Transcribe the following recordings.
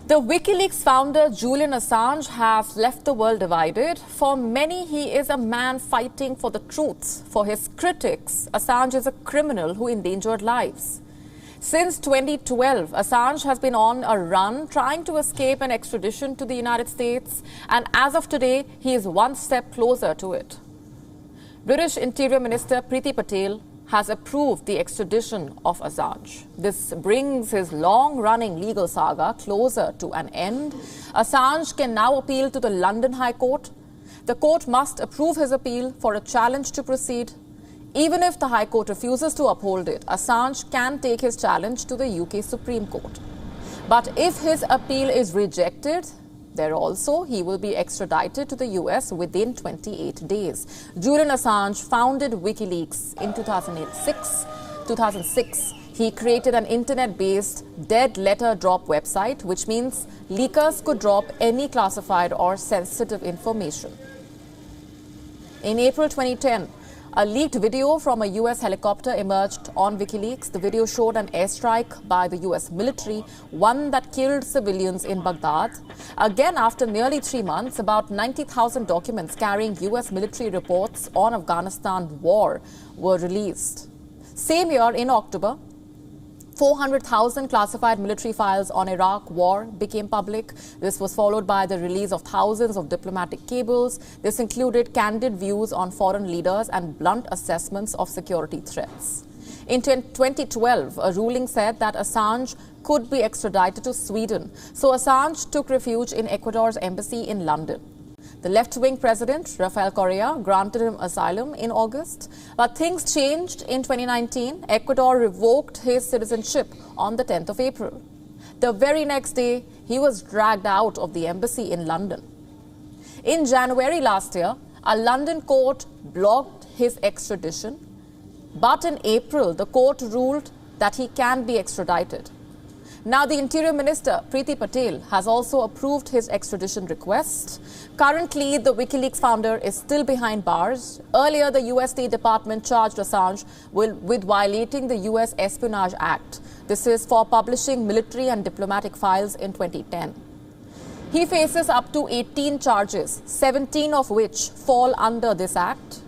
The WikiLeaks founder Julian Assange has left the world divided. For many, he is a man fighting for the truth. For his critics, Assange is a criminal who endangered lives. Since 2012, Assange has been on a run trying to escape an extradition to the United States, and as of today, he is one step closer to it. British Interior Minister Priti Patel has approved the extradition of Assange. This brings his long-running legal saga closer to an end. Assange can now appeal to the London High Court. The court must approve his appeal for a challenge to proceed. Even if the High Court refuses to uphold it, Assange can take his challenge to the UK Supreme Court. But if his appeal is rejected, he will be extradited to the US within 28 days. Julian Assange founded WikiLeaks in 2006. He created an internet-based dead letter drop website, which means leakers could drop any classified or sensitive information. In April 2010, a leaked video from a US helicopter emerged on WikiLeaks. The video showed an airstrike by the US military, one that killed civilians in Baghdad. Again, after nearly 3 months, about 90,000 documents carrying US military reports on Afghanistan war were released. Same year, in October, 400,000 classified military files on Iraq war became public. This was followed by the release of thousands of diplomatic cables. This included candid views on foreign leaders and blunt assessments of security threats. In 2012, a ruling said that Assange could be extradited to Sweden. So Assange took refuge in Ecuador's embassy in London. The left-wing president, Rafael Correa, granted him asylum in August. But things changed in 2019. Ecuador revoked his citizenship on the 10th of April. The very next day, he was dragged out of the embassy in London. In January last year, a London court blocked his extradition. But in April, the court ruled that he can be extradited. Now, the Interior Minister, Priti Patel, has also approved his extradition request. Currently, the WikiLeaks founder is still behind bars. Earlier, the US State Department charged Assange with violating the US Espionage Act. This is for publishing military and diplomatic files in 2010. He faces up to 18 charges, 17 of which fall under this act.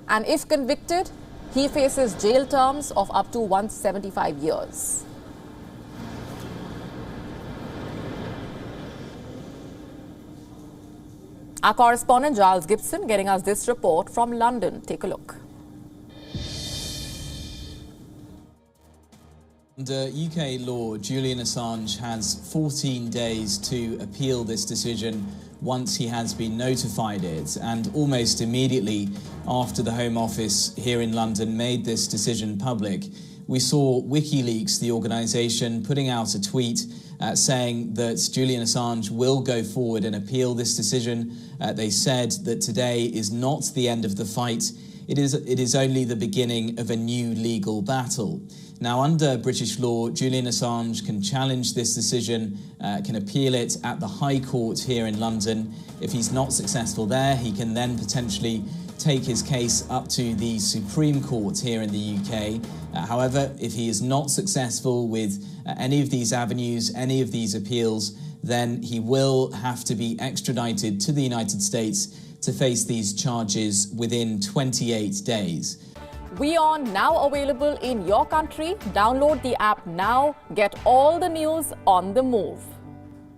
And if convicted, he faces jail terms of up to 175 years. Our correspondent Giles Gibson getting us this report from London. Take a look. Under UK law, Julian Assange has 14 days to appeal this decision once he has been notified it. And almost immediately after the Home Office here in London made this decision public, we saw WikiLeaks, the organisation, putting out a tweet saying that Julian Assange will go forward and appeal this decision. They said that today is not the end of the fight. It is only the beginning of a new legal battle. Now, under British law, Julian Assange can challenge this decision, can appeal it at the High Court here in London. If he's not successful there, he can then potentially take his case up to the Supreme Court here in the UK. However, if he is not successful with any of these avenues, any of these appeals, then he will have to be extradited to the United States to face these charges within 28 days. WION now available in your country. Download the app now. Get all the news on the move.